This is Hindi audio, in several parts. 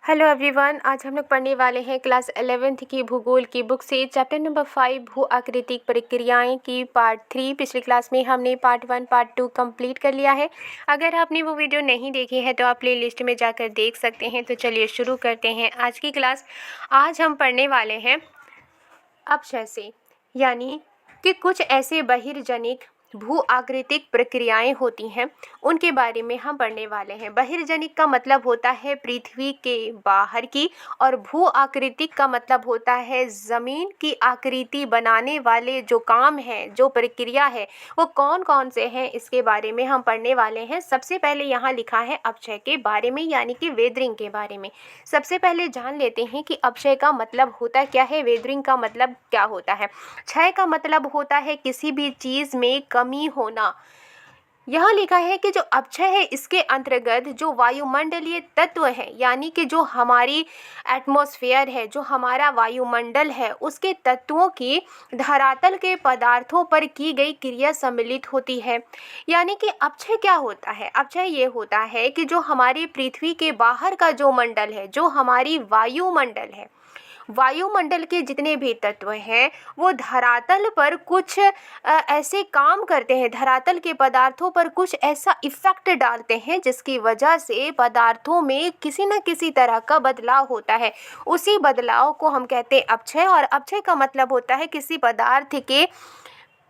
हेलो एवरीवन, आज हम लोग पढ़ने वाले हैं क्लास 11th की भूगोल की बुक से चैप्टर नंबर 5 भू आकृतिक प्रक्रियाएं की पार्ट 3। पिछली क्लास में हमने पार्ट 1 पार्ट 2 कंप्लीट कर लिया है। अगर आपने वो वीडियो नहीं देखी है तो आप प्ले लिस्ट में जाकर देख सकते हैं। तो चलिए शुरू करते हैं आज की क्लास। आज हम पढ़ने वाले हैं अपक्षय से, यानी कि कुछ ऐसे बहिर्जनिक भू आकृतिक प्रक्रियाएं होती हैं, उनके बारे में हम पढ़ने वाले हैं। बहिर्जनिक का मतलब होता है पृथ्वी के बाहर की, और भू आकृतिक का मतलब होता है ज़मीन की आकृति बनाने वाले जो काम हैं, जो प्रक्रिया है, वो कौन कौन से हैं, इसके बारे में हम पढ़ने वाले हैं। सबसे पहले यहाँ लिखा है अपक्षय के बारे में, यानी कि वेदरिंग के बारे में। सबसे पहले जान लेते हैं कि अपक्षय का मतलब होता क्या है, वेदरिंग का मतलब क्या होता है। क्षय का मतलब होता है किसी भी चीज़ में कमी होना। यहाँ लिखा है कि जो अपक्षय है इसके अंतर्गत जो वायुमंडलीय तत्व है, यानी कि जो हमारी एटमॉस्फेयर है, जो हमारा वायुमंडल है, उसके तत्वों की धरातल के पदार्थों पर की गई क्रिया सम्मिलित होती है। यानी कि अपक्षय क्या होता है? अपक्षय ये होता है कि जो हमारी पृथ्वी के बाहर का जो मंडल है, जो हमारी वायुमंडल है, वायुमंडल के जितने भी तत्व हैं वो धरातल पर कुछ ऐसे काम करते हैं, धरातल के पदार्थों पर कुछ ऐसा इफेक्ट डालते हैं जिसकी वजह से पदार्थों में किसी न किसी तरह का बदलाव होता है। उसी बदलाव को हम कहते हैं अपक्षय। और अपक्षय का मतलब होता है किसी पदार्थ के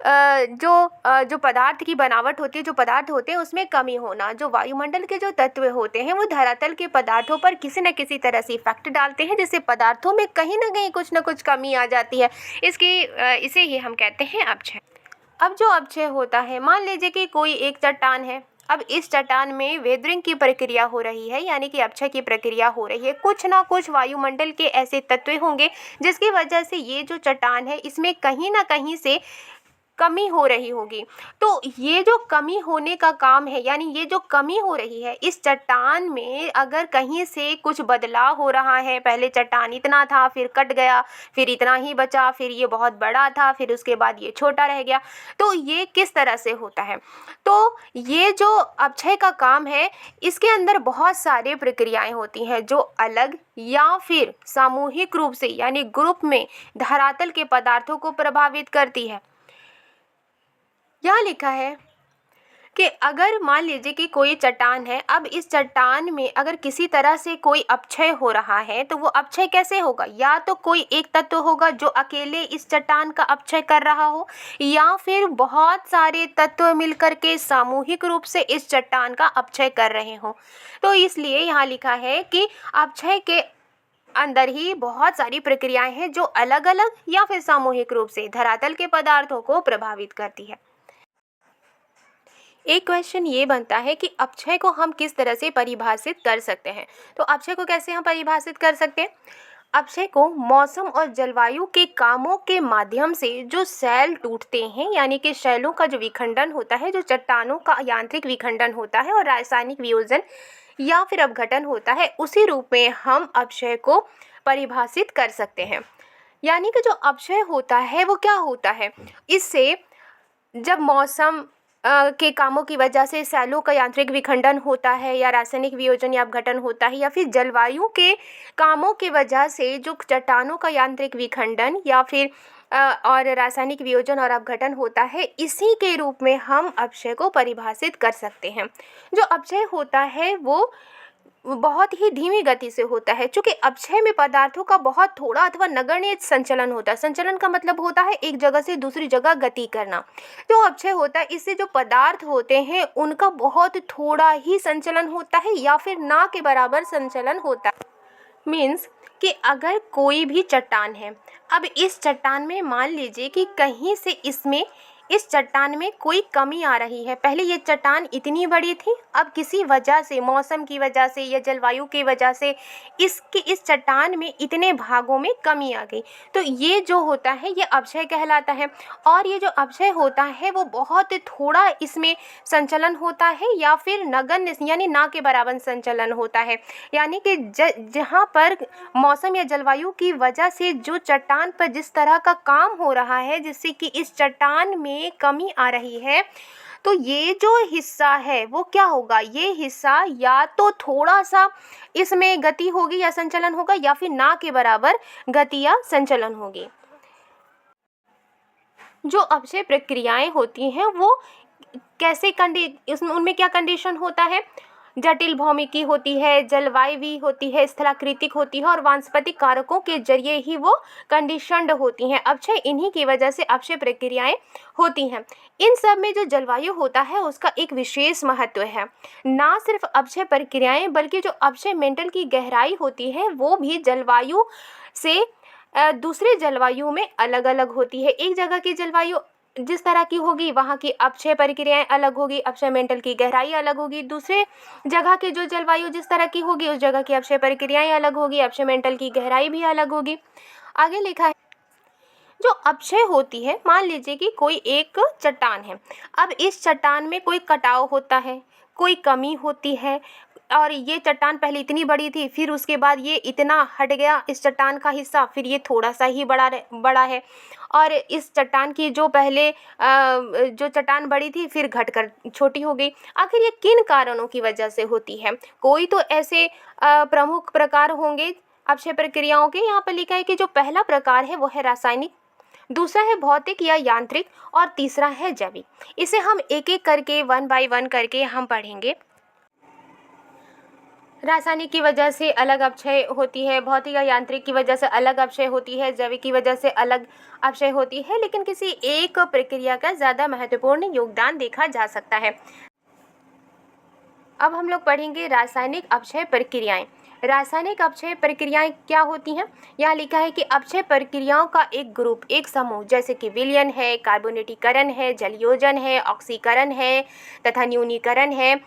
जो पदार्थ की बनावट होती है, जो पदार्थ होते हैं उसमें कमी होना। जो वायुमंडल के जो तत्व होते हैं वो धरातल के पदार्थों पर किसी न किसी तरह से इफेक्ट डालते हैं, जिससे पदार्थों में कहीं ना कहीं कुछ न कुछ कमी आ जाती है। इसे ही हम कहते हैं अपक्षय। अब जो अपक्षय होता है, मान लीजिए कि कोई एक चट्टान है। अब इस चट्टान में वेदरिंग की प्रक्रिया हो रही है, यानी कि अपक्षय की प्रक्रिया हो रही है। कुछ ना कुछ वायुमंडल के ऐसे तत्व होंगे जिसकी वजह से ये जो चट्टान है इसमें कहीं ना कहीं से कमी हो रही होगी। तो ये जो कमी होने का काम है, यानी ये जो कमी हो रही है इस चट्टान में, अगर कहीं से कुछ बदलाव हो रहा है, पहले चट्टान इतना था, फिर कट गया, फिर इतना ही बचा, फिर ये बहुत बड़ा था, फिर उसके बाद ये छोटा रह गया, तो ये किस तरह से होता है? तो ये जो अपक्षय का काम है इसके अंदर बहुत सारे प्रक्रियाएं होती हैं जो अलग या फिर सामूहिक रूप से, यानी ग्रुप में धरातल के पदार्थों को प्रभावित करती है। यहाँ लिखा है कि अगर मान लीजिए कि कोई चट्टान है, अब इस चट्टान में अगर किसी तरह से कोई अपक्षय हो रहा है तो वो अपक्षय कैसे होगा? या तो कोई एक तत्व होगा जो अकेले इस चट्टान का अपक्षय कर रहा हो, या फिर बहुत सारे तत्व मिलकर के सामूहिक रूप से इस चट्टान का अपक्षय कर रहे हो। तो इसलिए यहाँ लिखा है कि अपक्षय के अंदर ही बहुत सारी प्रक्रियाएं हैं जो अलग अलग या फिर सामूहिक रूप से धरातल के पदार्थों को प्रभावित करती है। एक क्वेश्चन ये बनता है कि अपक्षय को हम किस तरह से परिभाषित कर सकते हैं। तो अपक्षय को कैसे हम परिभाषित कर सकते हैं? अपक्षय को मौसम और जलवायु के कामों के माध्यम से जो शैल टूटते हैं, यानी कि शैलों का जो विखंडन होता है, जो चट्टानों का यांत्रिक विखंडन होता है और रासायनिक वियोजन या फिर अपघटन होता है, उसी रूप में हम अपक्षय को परिभाषित कर सकते हैं। यानी कि जो अपक्षय होता है वो क्या होता है? इससे जब मौसम के कामों की वजह से शैलों का यांत्रिक विखंडन होता है, या रासायनिक वियोजन या अपघटन होता है, या फिर जलवायु के कामों की वजह से जो चट्टानों का यांत्रिक विखंडन या फिर और रासायनिक वियोजन और अपघटन होता है, इसी के रूप में हम अपक्षय को परिभाषित कर सकते हैं। जो अपक्षय होता है वो बहुत ही धीमी गति से होता है, क्योंकि अपक्षय में पदार्थों का बहुत थोड़ा अथवा नगण्य संचलन होता है। संचलन का मतलब होता है एक जगह से दूसरी जगह गति करना। जो अपक्षय होता है इससे जो पदार्थ होते हैं उनका बहुत थोड़ा ही संचलन होता है, या फिर ना के बराबर संचलन होता है। मीन्स कि अगर कोई भी चट्टान है, अब इस चट्टान में मान लीजिए कि कहीं से इस चट्टान में कोई कमी आ रही है। पहले ये चट्टान इतनी बड़ी थी, अब किसी वजह से, मौसम की वजह से या जलवायु की वजह से इस चट्टान में इतने भागों में कमी आ गई। तो ये जो होता है ये अपक्षय कहलाता है। और ये जो अपक्षय होता है वो बहुत थोड़ा इसमें संचलन होता है, या फिर नगण्य यानी ना के बराबर संचलन होता है। यानी कि जहाँ पर मौसम या जलवायु की वजह से जो चट्टान पर जिस तरह का काम हो रहा है जिससे कि इस चट्टान में कमी आ रही है, तो ये जो हिस्सा है वो क्या होगा, ये हिस्सा या तो थोड़ा सा इसमें गति होगी या संचलन होगा, या फिर ना के बराबर गति या संचलन होगी। जो अपचय प्रक्रियाएं होती हैं वो कैसे इसमें उनमें क्या कंडीशन होता है, जटिल भौमिकी होती है, जलवायवी होती है, स्थलाकृतिक होती है और वानस्पतिक कारकों के जरिए ही वो कंडीशनड होती हैं। अपचय इन्हीं की वजह से अपचय प्रक्रियाएं होती हैं। इन सब में जो जलवायु होता है उसका एक विशेष महत्व है। ना सिर्फ अपचय प्रक्रियाएं बल्कि जो अपचय मेंटल की गहराई होती है वो भी जलवायु से दूसरे जलवायु में अलग अलग होती है। एक जगह की जलवायु जिस तरह की होगी वहाँ की अपचय प्रक्रियाएं अलग होगी, अपचय मेंटल की गहराई अलग होगी। दूसरे जगह की जो जलवायु जिस तरह की होगी उस जगह की अपचय प्रक्रियाएं अलग होगी, अपचय मेंटल की गहराई भी अलग होगी। आगे लिखा है, जो अपचय होती है, मान लीजिए कि कोई एक चट्टान है। अब इस चट्टान में कोई कटाव होता है, कोई कमी होती है, और ये चट्टान पहले इतनी बड़ी थी, फिर उसके बाद ये इतना हट गया इस चट्टान का हिस्सा, फिर ये थोड़ा सा ही बड़ा है। और इस चट्टान की जो पहले जो चट्टान बड़ी थी फिर घटकर छोटी हो गई। आखिर ये किन कारणों की वजह से होती है? कोई तो ऐसे प्रमुख प्रकार होंगे अपचय प्रक्रियाओं के। यहाँ पर लिखा है कि जो पहला प्रकार है वो है रासायनिक, दूसरा है भौतिक या यांत्रिक, और तीसरा है जैविक। इसे हम एक एक करके 1 बाय 1 करके हम पढ़ेंगे। रासायनिक की वजह से अलग अपचय होती है, भौतिक या यांत्रिक की वजह से अलग अपचय होती है, जैविक की वजह से अलग अपचय होती है, लेकिन किसी एक प्रक्रिया का ज़्यादा महत्वपूर्ण योगदान देखा जा सकता है। अब हम लोग पढ़ेंगे रासायनिक अपचय प्रक्रियाएं। रासायनिक अपचय प्रक्रियाएं क्या होती हैं? यहाँ लिखा है कि अपचय प्रक्रियाओं का एक ग्रुप, एक समूह, जैसे कि विलयन है, कार्बोनेटीकरण है, जलयोजन है, ऑक्सीकरण है तथा न्यूनीकरण है,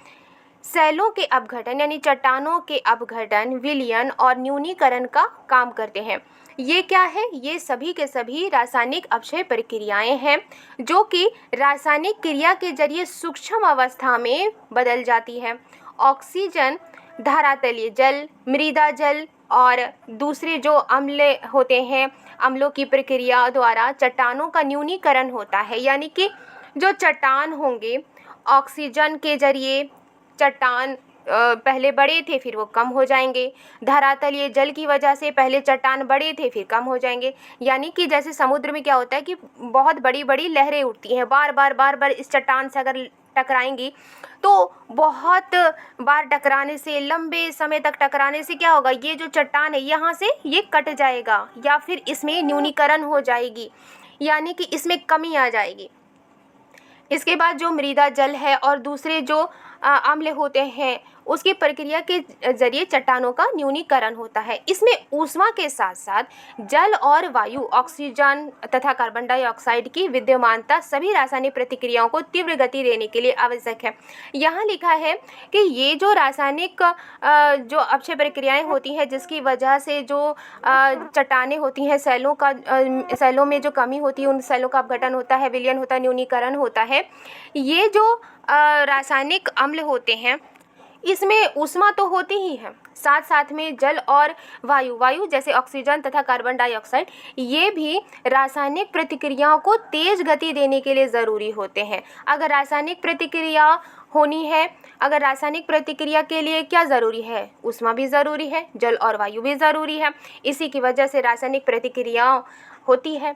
सेलों के अपघटन यानी चट्टानों के अपघटन, विलयन और न्यूनीकरण का काम करते हैं। ये क्या है? ये सभी के सभी रासायनिक अपचय प्रक्रियाएं हैं जो कि रासायनिक क्रिया के जरिए सूक्ष्म अवस्था में बदल जाती है। ऑक्सीजन, धरातलीय जल, मृदा जल और दूसरे जो अम्ल होते हैं, अम्लों की प्रक्रिया द्वारा चट्टानों का न्यूनीकरण होता है। यानी कि जो चट्टान होंगे, ऑक्सीजन के जरिए चट्टान पहले बड़े थे फिर वो कम हो जाएंगे, धरातलीय जल की वजह से पहले चट्टान बड़े थे फिर कम हो जाएंगे। यानी कि जैसे समुद्र में क्या होता है कि बहुत बड़ी बड़ी लहरें उठती हैं, बार बार इस चट्टान से अगर टकराएंगी तो बहुत बार टकराने से, लंबे समय तक टकराने से क्या होगा, ये जो चट्टान है यहाँ से ये कट जाएगा या फिर इसमें न्यूनीकरण हो जाएगी, यानी कि इसमें कमी आ जाएगी। इसके बाद जो मृदा जल है और दूसरे जो अम्ल होते हैं उसकी प्रक्रिया के जरिए चट्टानों का न्यूनीकरण होता है। इसमें ऊष्मा के साथ साथ जल और वायु, ऑक्सीजन तथा कार्बन डाइऑक्साइड की विद्यमानता सभी रासायनिक प्रतिक्रियाओं को तीव्र गति देने के लिए आवश्यक है। यहाँ लिखा है कि ये जो रासायनिक जो अपचय प्रक्रियाएं होती हैं जिसकी वजह से जो चट्टानें होती हैं, सेलों में जो कमी होती है उन सेलों का अपघटन होता है, विलयन होता है, न्यूनीकरण होता है। ये जो रासायनिक अम्ल होते हैं इसमें ऊष्मा तो होती ही है, साथ साथ में जल और वायु जैसे ऑक्सीजन तथा कार्बन डाइऑक्साइड ये भी रासायनिक प्रतिक्रियाओं को तेज गति देने के लिए ज़रूरी होते हैं। अगर रासायनिक प्रतिक्रिया होनी है, अगर रासायनिक प्रतिक्रिया के लिए क्या ज़रूरी है? ऊष्मा भी ज़रूरी है, जल और वायु भी ज़रूरी है। इसी की वजह से रासायनिक प्रतिक्रिया होती है।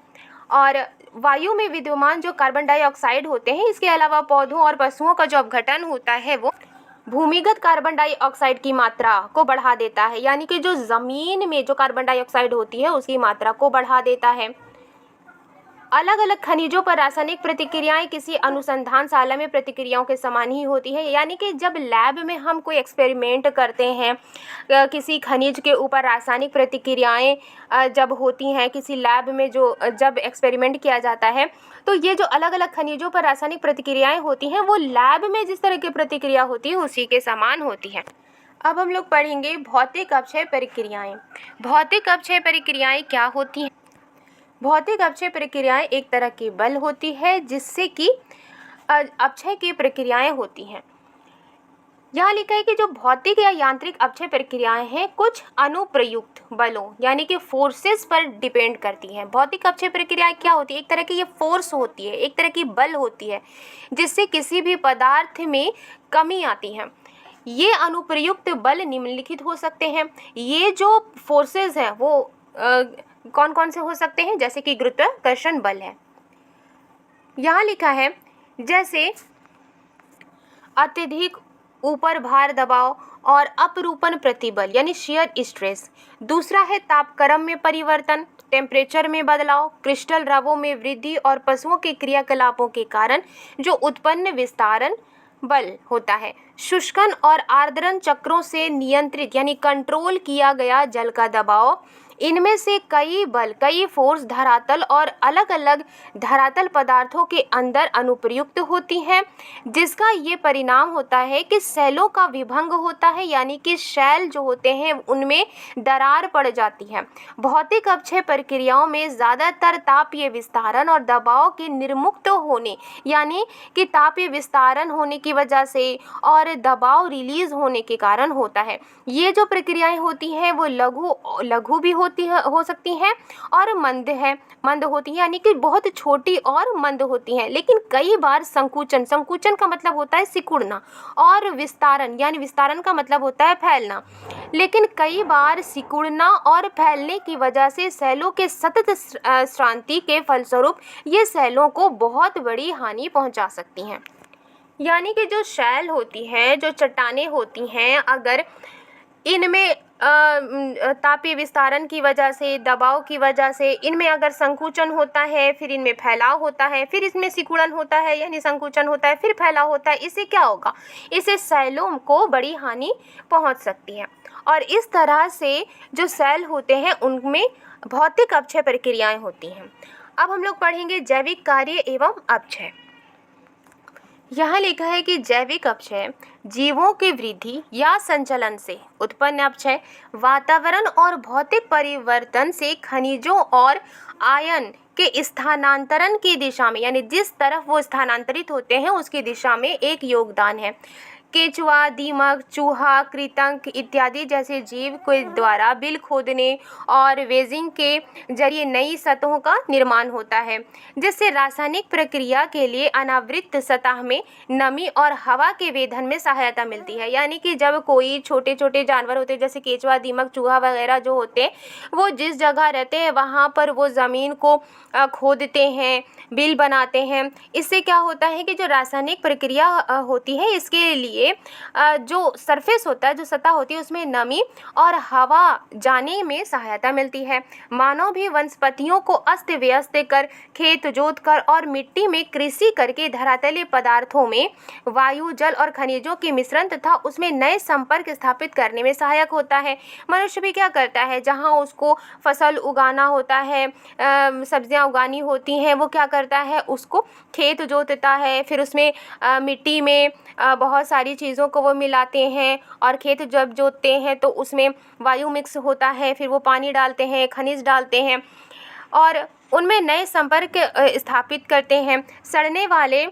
और वायु में विद्यमान जो कार्बन डाइऑक्साइड होते हैं, इसके अलावा पौधों और पशुओं का जो अपघटन होता है वो भूमिगत कार्बन डाइऑक्साइड की मात्रा को बढ़ा देता है, यानी कि जो ज़मीन में जो कार्बन डाइऑक्साइड होती है उसकी मात्रा को बढ़ा देता है। अलग अलग खनिजों पर रासायनिक प्रतिक्रियाएं किसी अनुसंधानशाला में प्रतिक्रियाओं के समान ही होती है। यानी कि जब लैब में हम कोई एक्सपेरिमेंट करते हैं किसी खनिज के ऊपर, रासायनिक प्रतिक्रियाएं जब होती हैं किसी लैब में, जो जब एक्सपेरिमेंट किया जाता है तो ये जो अलग अलग खनिजों पर रासायनिक प्रतिक्रियाएं होती हैं वो लैब में जिस तरह की प्रतिक्रिया होती है उसी के समान होती है। अब हम लोग पढ़ेंगे भौतिक अपचय प्रक्रियाएं। भौतिक अपचय प्रक्रियाएं क्या होती हैं? भौतिक अपचय प्रक्रियाएं एक तरह की बल होती है जिससे कि अपचय की प्रक्रियाएं होती हैं। यहाँ लिखा है कि जो भौतिक या यांत्रिक अपक्षय प्रक्रियाएं हैं कुछ अनुप्रयुक्त बलों यानी कि फोर्सेस पर डिपेंड करती हैं। भौतिक अपक्षय प्रक्रियाएं क्या होती है? एक तरह की ये फोर्स होती है, एक तरह की बल होती है जिससे किसी भी पदार्थ में कमी आती है। ये अनुप्रयुक्त बल निम्नलिखित हो सकते हैं। ये जो फोर्सेस हैं वो कौन कौन से हो सकते हैं? जैसे कि गुरुत्वाकर्षण बल है। यहाँ लिखा है जैसे अत्यधिक ऊपर भार दबाव और अपरूपण प्रतिबल यानी शियर स्ट्रेस। दूसरा है तापक्रम में परिवर्तन, टेम्परेचर में बदलाव, क्रिस्टल द्रवों में वृद्धि और पशुओं के क्रियाकलापों के कारण जो उत्पन्न विस्तारण बल होता है। शुष्कन और आर्द्रन चक्रों से नियंत्रित यानी कंट्रोल किया गया जल का दबाव। इनमें से कई बल, कई फोर्स धरातल और अलग अलग धरातल पदार्थों के अंदर अनुप्रयुक्त होती हैं, जिसका ये परिणाम होता है कि सेलों का विभंग होता है यानी कि शैल जो होते हैं उनमें दरार पड़ जाती है। भौतिक अपक्षय प्रक्रियाओं में ज़्यादातर तापीय विस्तारण और दबाव के निर्मुक्त होने यानी कि तापीय विस्तारण होने की वजह से और दबाव रिलीज होने के कारण होता है। ये जो प्रक्रियाएं होती हैं वो लघु भी हो सकती हैं और मंद होती हैं यानी कि बहुत छोटी और मंद होती हैं। लेकिन कई बार संकुचन का मतलब होता है सिकुड़ना और विस्तारण यानी विस्तारण का मतलब होता है फैलना। लेकिन कई बार सिकुड़ना और फैलने की वजह से सेलों के सतत श्रांति के फलस्वरूप ये सेलों को बहुत बड़ी हानि पहुंचा सकती हैं। यानी कि जो शैल होती हैं, जो चट्टानें होती हैं, अगर इनमें तापीय विस्तारण की वजह से, दबाव की वजह से इनमें अगर संकुचन होता है, फिर इनमें फैलाव होता है, फिर इसमें सिकुड़न होता है यानी संकुचन होता है, फिर फैलाव होता है, इससे क्या होगा? इससे सेलों को बड़ी हानि पहुंच सकती है। और इस तरह से जो सेल होते हैं उनमें भौतिक अपक्षय प्रक्रियाएं होती हैं। अब हम लोग पढ़ेंगे जैविक कार्य एवं अपक्षय। यहाँ लिखा है कि जैविक अपक्षय जीवों की वृद्धि या संचलन से उत्पन्न अपक्षय, वातावरण और भौतिक परिवर्तन से खनिजों और आयन के स्थानांतरण की दिशा में यानी जिस तरफ वो स्थानांतरित होते हैं उसकी दिशा में एक योगदान है। केंचुआ, दीमक, चूहा, कृंतक इत्यादि जैसे जीव के द्वारा बिल खोदने और वेजिंग के जरिए नई सतहों का निर्माण होता है, जिससे रासायनिक प्रक्रिया के लिए अनावृत सतह में नमी और हवा के वेधन में सहायता मिलती है। यानी कि जब कोई छोटे छोटे जानवर होते हैं जैसे केंचुआ, दीमक, चूहा वगैरह जो होते हैं वो जिस जगह रहते हैं वहाँ पर वो ज़मीन को खोदते हैं, बिल बनाते हैं। इससे क्या होता है कि जो रासायनिक प्रक्रिया होती है इसके लिए जो सरफेस होता है, जो सतह होती है उसमें नमी और हवा जाने में सहायता मिलती है। मानव भी वनस्पतियों को अस्त व्यस्त कर, खेत जोत कर और मिट्टी में कृषि करके धरातलीय पदार्थों में वायु, जल और खनिजों के मिश्रण तथा उसमें नए संपर्क स्थापित करने में सहायक होता है। मनुष्य भी क्या करता है, जहाँ उसको फसल उगाना होता है, सब्जियां उगानी होती हैं, वो क्या करता है, उसको खेत जोतता है, फिर उसमें मिट्टी में बहुत सारी चीज़ों को वो मिलाते हैं और खेत जब जोतते हैं तो उसमें वायु मिक्स होता है, फिर वो पानी डालते हैं, खनिज डालते हैं और उनमें नए संपर्क स्थापित करते हैं। सड़ने वाले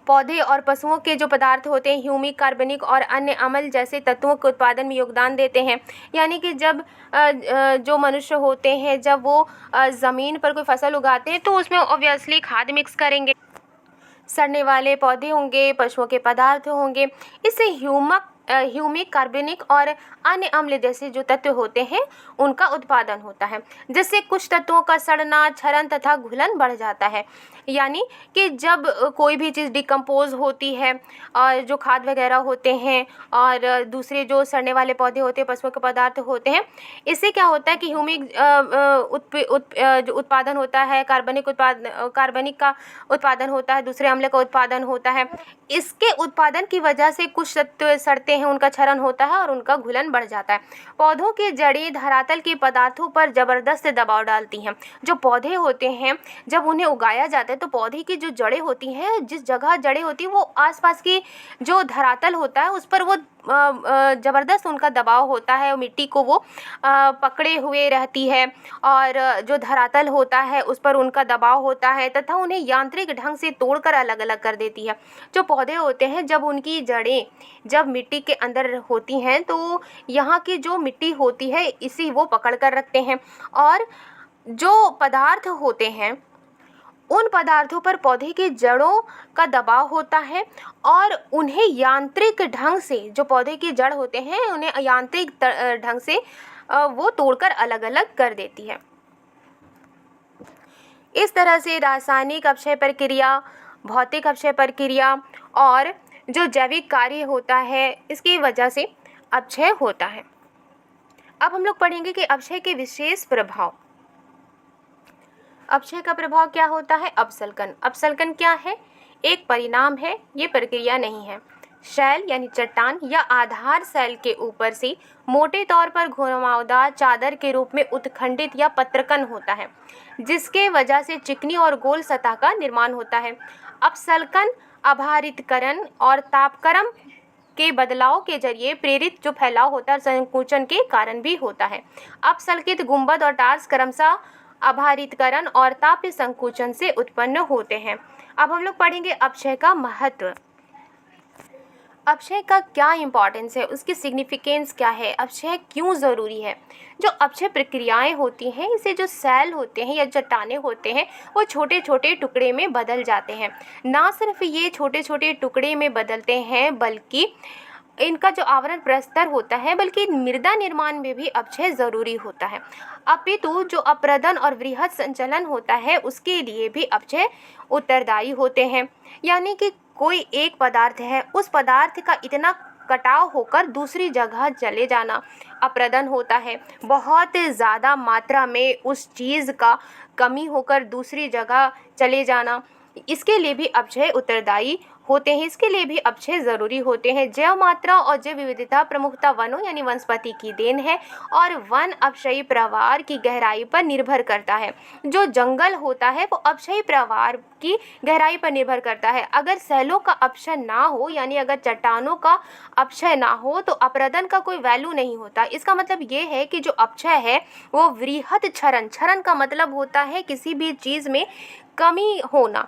पौधे और पशुओं के जो पदार्थ होते हैं ह्यूमिक, कार्बनिक और अन्य अम्ल जैसे तत्वों के उत्पादन में योगदान देते हैं। यानी कि जब जो मनुष्य होते हैं जब वो ज़मीन पर कोई फसल उगाते हैं तो उसमें ऑब्वियसली खाद मिक्स करेंगे, सड़ने वाले पौधे होंगे, पशुओं के पदार्थ होंगे। इससे ह्यूमिक, कार्बनिक और अन्य अम्ल जैसे जो तत्व होते हैं उनका उत्पादन होता है, जिससे कुछ तत्वों का सड़ना, क्षरण तथा घुलन बढ़ जाता है। यानी कि जब कोई भी चीज़ डिकम्पोज होती है और जो खाद वगैरह होते हैं और दूसरे जो सड़ने वाले पौधे होते हैं, पशुओं के पदार्थ होते हैं, इससे क्या होता है कि ह्यूमिक जो उत्पादन होता है, कार्बनिक का उत्पादन होता है, दूसरे अम्ल का उत्पादन होता है। इसके उत्पादन की वजह से कुछ तत्व सड़ते हैं, उनका क्षरण होता है और उनका घुलन बढ़ जाता है। पौधों की जड़ें धरातल के पदार्थों पर जबरदस्त दबाव डालती हैं। जो पौधे होते हैं जब उन्हें उगाया जाता है तो पौधे की जो जड़ें होती हैं, जिस जगह जड़ें होती हैं वो आसपास की जो धरातल होता है उस पर वो ज़बरदस्त उनका दबाव होता है, मिट्टी को वो पकड़े हुए रहती है और जो धरातल होता है उस पर उनका दबाव होता है तथा उन्हें यांत्रिक ढंग से तोड़कर अलग अलग कर देती है। जो पौधे होते हैं जब उनकी जड़ें जब मिट्टी के अंदर होती हैं तो यहाँ की जो मिट्टी होती है इसी वो पकड़ कर रखते हैं और जो पदार्थ होते हैं उन पदार्थों पर पौधे की जड़ों का दबाव होता है और उन्हें यांत्रिक ढंग से, जो पौधे की जड़ होते हैं उन्हें यांत्रिक ढंग से वो तोड़कर अलग अलग कर देती है। इस तरह से रासायनिक अपक्षय प्रक्रिया, भौतिक अपक्षय प्रक्रिया और जो जैविक कार्य होता है इसकी वजह से अपक्षय होता है। अब हम लोग पढ़ेंगे कि अपक्षय के विशेष प्रभाव। अपक्षय का प्रभाव क्या होता है? अपसल्कन। अपसल्कन क्या है? एक परिणाम है, ये प्रक्रिया नहीं है। शैल यानी चट्टान या आधार शैल के ऊपर से मोटे तौर पर घुमावदार चादर के रूप में उत्खंडित या पत्रकन होता है, जिसके वजह से चिकनी और गोल सतह का निर्माण होता है। अपसल्कन अभारितकरण और तापक्रम के बदलाव के जरिए प्रेरित जो फैलाव होता है संकुचन के कारण भी होता है। अपसल्कित गुंबद और टार्स क्रमशः अभारितकरण और ताप संकुचन से उत्पन्न होते हैं। अब हम लोग पढ़ेंगे अपक्षय का महत्व। अपक्षय का क्या इम्पोर्टेंस है, उसकी सिग्निफिकेंस क्या है, अपक्षय क्यों ज़रूरी है। जो अपक्षय प्रक्रियाएं होती हैं इसे जो सेल होते हैं या चट्टाने होते हैं वो छोटे छोटे टुकड़े में बदल जाते हैं। ना सिर्फ ये छोटे छोटे टुकड़े में बदलते हैं बल्कि इनका जो आवरण प्रस्तर होता है बल्कि मृदा निर्माण में भी अपक्षय ज़रूरी होता है। अपितु जो अप्रदन और वृहद संचलन होता है उसके लिए भी अपक्षय उत्तरदायी होते हैं। यानी कि कोई एक पदार्थ है, उस पदार्थ का इतना कटाव होकर दूसरी जगह चले जाना अप्रदन होता है। बहुत ज़्यादा मात्रा में उस चीज़ का कमी होकर दूसरी जगह चले जाना, इसके लिए भी अपक्षय उत्तरदायी होते हैं, इसके लिए भी अपक्षय ज़रूरी होते हैं। जैव मात्रा और जैव विविधता प्रमुखता वनों यानी वनस्पति की देन है और वन अपक्षयी प्रवाह की गहराई पर निर्भर करता है। जो जंगल होता है वो अपक्षयी प्रवाह की गहराई पर निर्भर करता है। अगर सैलों का अपक्षय ना हो यानी अगर चट्टानों का अपक्षय ना हो तो अपरदन का कोई वैल्यू नहीं होता। इसका मतलब ये है कि जो अपक्षय है वो वृहद क्षरण, क्षरण का मतलब होता है किसी भी चीज़ में कमी होना।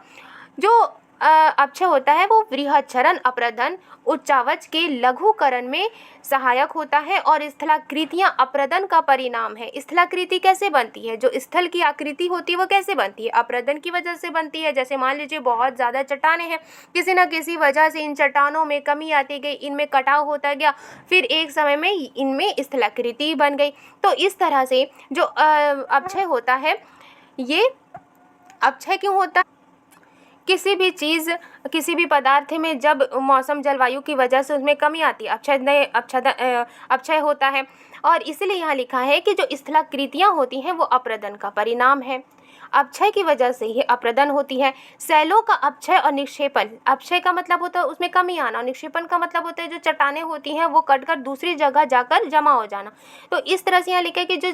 जो अपक्षय होता है वो वृहद क्षरण अपरदन उच्चावच के लघुकरण में सहायक होता है और स्थलाकृतियाँ अपरदन का परिणाम है। स्थलाकृति कैसे बनती है? जो स्थल की आकृति होती है वो कैसे बनती है? अपरदन की वजह से बनती है। जैसे मान लीजिए बहुत ज़्यादा चट्टानें हैं, किसी न किसी वजह से इन चट्टानों में कमी आती गई, इनमें कटाव होता गया, फिर एक समय में इनमें स्थलाकृति बन गई। तो इस तरह से जो अपक्षय होता है, ये अपक्षय क्यों होता है? किसी भी चीज़, किसी भी पदार्थ में जब मौसम जलवायु की वजह से उसमें कमी आती है, अपक्षय होता है। और इसलिए यहाँ लिखा है कि जो स्थलाकृतियाँ होती हैं वो अपरदन का परिणाम है। अपक्षय की वजह से ही अपरदन होती है। सैलों का अपक्षय और निक्षेपण, अपक्षय का मतलब होता है उसमें कमी आना और निक्षेपण का मतलब होता है जो चट्टानें होती हैं वो कटकर दूसरी जगह जाकर जमा हो जाना। तो इस तरह से यहाँ लिखा है कि जो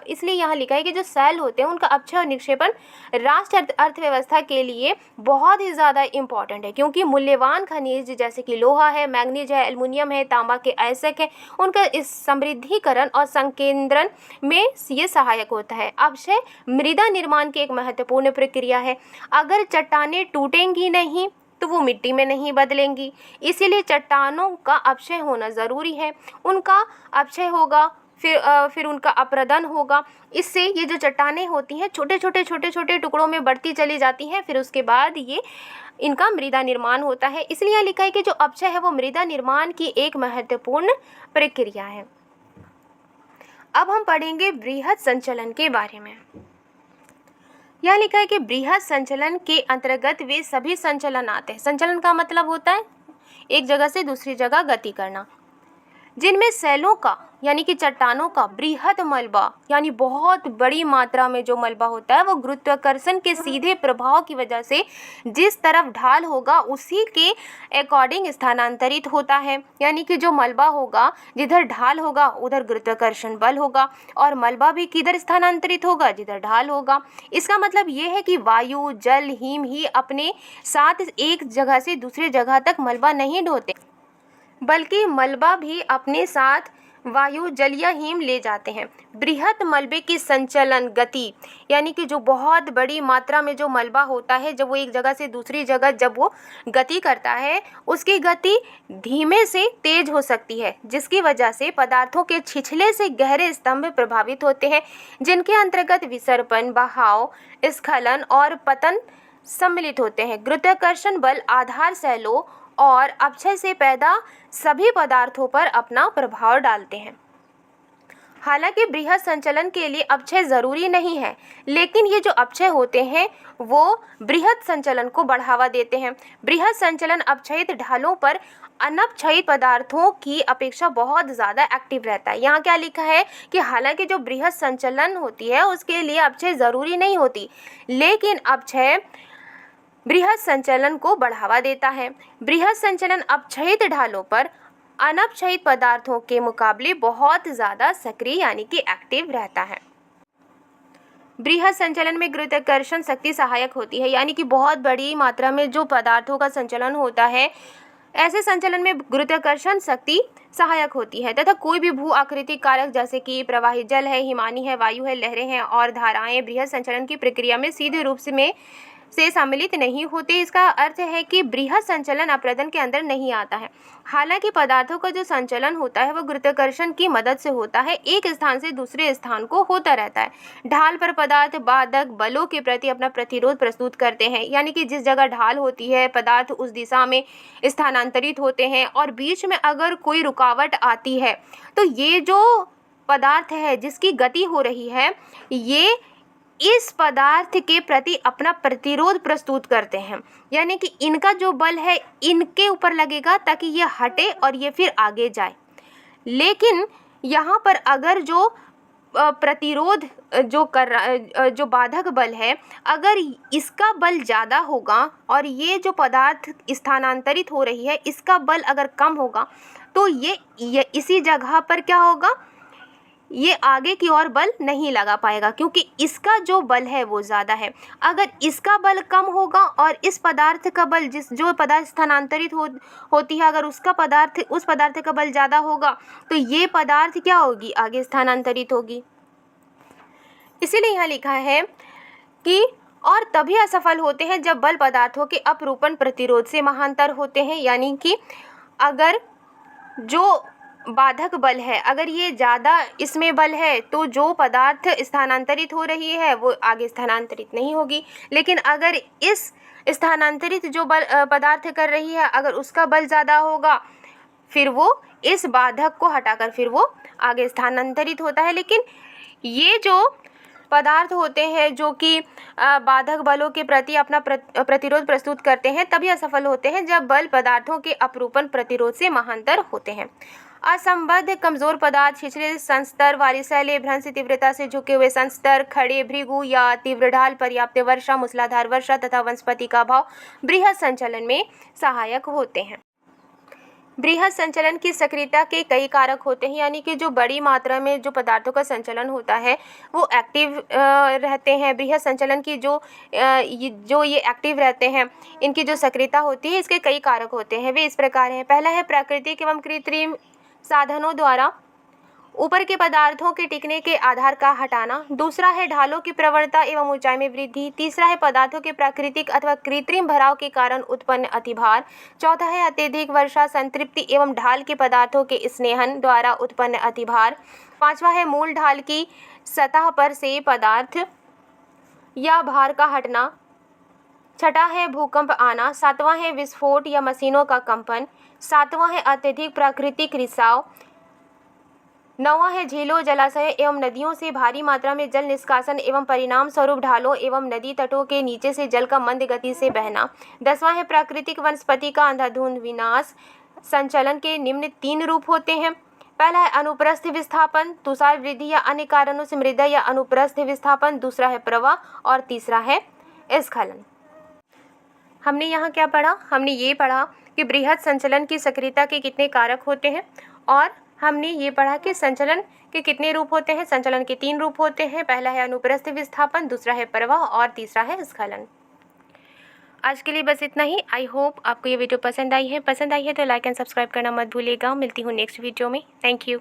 इसलिए यहाँ लिखा है कि जो सैल होते हैं उनका अपक्षय और निक्षेपण राष्ट्र अर्थव्यवस्था के लिए बहुत ही ज़्यादा इम्पॉर्टेंट है, क्योंकि मूल्यवान खनिज जैसे कि लोहा है, मैग्नीज है, एल्युमिनियम है, तांबा के अयस्क है, उनका इस समृद्धिकरण और संकेंद्रण में ये सहायक होता है। अपक्षय मृदा निर्माण की एक महत्वपूर्ण प्रक्रिया है। अगर चट्टानें टूटेंगी नहीं तो वो मिट्टी में नहीं बदलेंगी, इसीलिए चट्टानों का अपक्षय होना ज़रूरी है। उनका अपक्षय होगा फिर उनका अपरदन होगा। इससे ये जो चट्टानें होती हैं छोटे छोटे टुकड़ों में बढ़ती चली जाती हैं, फिर उसके बाद ये इनका मृदा निर्माण होता है। इसलिए यहाँ लिखा है कि जो अपक्षय है वो मृदा निर्माण की एक महत्वपूर्ण प्रक्रिया है। अब हम पढ़ेंगे बृहद संचलन के बारे में। यहाँ लिखा है कि बृहद संचलन के अंतर्गत वे सभी संचलन आते हैं। संचलन का मतलब होता है एक जगह से दूसरी जगह गति करना। जिनमें सेलों का यानी कि चट्टानों का बृहद मलबा यानी बहुत बड़ी मात्रा में जो मलबा होता है वो गुरुत्वाकर्षण के सीधे प्रभाव की वजह से जिस तरफ ढाल होगा उसी के अकॉर्डिंग स्थानांतरित होता है। यानी कि जो मलबा होगा जिधर ढाल होगा उधर गुरुत्वाकर्षण बल होगा और मलबा भी किधर स्थानांतरित होगा जिधर ढाल होगा। इसका मतलब ये है कि वायु जल हिम ही अपने साथ एक जगह से दूसरी जगह तक मलबा नहीं ढोते, बल्कि मलबा भी अपने साथ वायु जल या हिम ले जाते हैं। बृहत मलबे की संचलन गति यानी कि जो बहुत बड़ी मात्रा में जो मलबा होता है जब वो एक जगह से दूसरी जगह जब वो गति करता है उसकी गति धीमे से तेज हो सकती है, जिसकी वजह से पदार्थों के छिछले से गहरे स्तंभ प्रभावित होते हैं, जिनके अंतर्गत विसर्पण, बहाव, स्खलन और पतन सम्मिलित होते हैं। गुरुत्वाकर्षण बल आधार सेलों और अपक्षय से पैदा सभी पदार्थों पर अपना प्रभाव डालते हैं। हालांकि बृहद संचलन के लिए अपक्षय जरूरी नहीं है, लेकिन ये जो अपक्षय होते हैं वो बृहद संचलन को बढ़ावा देते हैं। बृहद संचलन अपक्षयित ढालों पर अनपक्षयित पदार्थों की अपेक्षा बहुत ज़्यादा एक्टिव रहता है। यहाँ क्या लिखा है कि हालांकि जो बृहद संचलन होती है उसके लिए अपक्षय ज़रूरी नहीं होती, लेकिन अपक्षय बृहद संचलन को बढ़ावा देता है। बृहद संचलन अपक्षयित ढालों पर अनपक्षयित पदार्थों के मुकाबले बहुत ज़्यादा सक्रिय यानी कि एक्टिव रहता है। बृहद संचलन में गुरुत्वाकर्षण शक्ति सहायक होती है, यानी कि बहुत बड़ी मात्रा में जो पदार्थों का संचलन होता है ऐसे संचलन में गुरुत्वाकर्षण शक्ति सहायक होती है तथा कोई भी भू आकृतिक कारक जैसे कि प्रवाही जल है, हिमानी है, वायु है, लहरें हैं और धाराएं बृहद संचलन की प्रक्रिया में सीधे रूप से सम्मिलित नहीं होते। इसका अर्थ है कि बृहद संचलन अपरदन के अंदर नहीं आता है। हालांकि पदार्थों का जो संचलन होता है वह गुरुत्वाकर्षण की मदद से होता है, एक स्थान से दूसरे स्थान को होता रहता है। ढाल पर पदार्थ बाधक बलों के प्रति अपना प्रतिरोध प्रस्तुत करते हैं, यानी कि जिस जगह ढाल होती है पदार्थ उस दिशा में स्थानांतरित होते हैं और बीच में अगर कोई रुकावट आती है तो ये जो पदार्थ है जिसकी गति हो रही है ये इस पदार्थ के प्रति अपना प्रतिरोध प्रस्तुत करते हैं, यानी कि इनका जो बल है इनके ऊपर लगेगा ताकि ये हटे और ये फिर आगे जाए। लेकिन यहाँ पर अगर जो प्रतिरोध जो बाधक बल है अगर इसका बल ज़्यादा होगा और ये जो पदार्थ स्थानांतरित हो रही है इसका बल अगर कम होगा तो ये इसी जगह पर क्या होगा, ये आगे की ओर बल नहीं लगा पाएगा क्योंकि इसका जो बल है वो ज़्यादा है। अगर इसका बल कम होगा और इस पदार्थ का बल जो पदार्थ स्थानांतरित होती है अगर उस पदार्थ का बल ज़्यादा होगा तो ये पदार्थ क्या होगी, आगे स्थानांतरित होगी। इसीलिए यहाँ लिखा है कि और तभी असफल होते हैं जब बल पदार्थों के अपरूपण प्रतिरोध से महांतर होते हैं, यानी कि अगर जो बाधक बल है अगर ये ज़्यादा इसमें बल है तो जो पदार्थ स्थानांतरित हो रही है वो आगे स्थानांतरित नहीं होगी। लेकिन अगर इस स्थानांतरित जो बल पदार्थ कर रही है अगर उसका बल ज़्यादा होगा फिर वो इस बाधक को हटाकर फिर वो आगे स्थानांतरित होता है। लेकिन ये जो पदार्थ होते हैं जो कि बाधक बलों के प्रति अपना प्रतिरोध प्रस्तुत करते हैं तभी असफल होते हैं जब बल पदार्थों के अपरूपण प्रतिरोध से महांतर होते हैं। असंबद्ध कमजोर पदार्थ, छिछले संस्तर वाली शैलें, भ्रंश तीव्रता से झुके हुए संस्तर, खड़े भृगु या तीव्र ढाल, पर्याप्त वर्षा, मूसलाधार वर्षा तथा वनस्पति का अभाव बृहद संचलन में सहायक होते हैं। बृहद संचलन की सक्रियता के कई कारक होते हैं, यानी कि जो बड़ी मात्रा में जो पदार्थों का संचलन होता है वो एक्टिव रहते हैं। बृहद संचलन की जो ये एक्टिव रहते हैं इनकी जो सक्रियता होती है इसके कई कारक होते हैं। वे इस प्रकार हैं। पहला है प्राकृतिक एवं कृत्रिम साधनों द्वारा ऊपर के पदार्थों के टिकने के आधार का हटाना। दूसरा है ढालों की प्रवणता एवं ऊंचाई में वृद्धि। तीसरा है पदार्थों के प्राकृतिक अथवा कृत्रिम भराव के कारण उत्पन्न अतिभार। चौथा है अत्यधिक वर्षा, संतृप्ति एवं ढाल के पदार्थों के स्नेहन द्वारा उत्पन्न अतिभार। पांचवा है मूल ढाल की सतह पर से पदार्थ या भार का हटना। छठा है भूकंप आना। सातवां है विस्फोट या मशीनों का कंपन। सातवां है अत्यधिक प्राकृतिक रिसाव। नौवां है झीलों, जलाशय एवं नदियों से भारी मात्रा में जल निष्कासन एवं परिणाम स्वरूप ढालों एवं नदी तटों के नीचे से जल का मंद गति से बहना। 10वां है प्राकृतिक वनस्पति का अंधाधुंध विनाश। संचलन के निम्न 3 रूप होते हैं। पहला है अनुप्रस्थ विस्थापन, दूसरा है वृद्धि या अन्य कारणों से मृदा या अनुप्रस्थ विस्थापन, दूसरा है प्रवाह और तीसरा है स्खलन। हमने यहाँ क्या पढ़ा? हमने ये पढ़ा कि बृहद संचलन की सक्रियता के कितने कारक होते हैं, और हमने ये पढ़ा कि संचलन के कितने रूप होते हैं। संचलन के 3 रूप होते हैं, पहला है अनुप्रस्थ विस्थापन, दूसरा है प्रवाह और तीसरा है स्खलन। आज के लिए बस इतना ही। आई होप आपको ये वीडियो पसंद आई है तो लाइक एंड सब्सक्राइब करना मत भूलिएगा। मिलती हूँ नेक्स्ट वीडियो में। Thank you.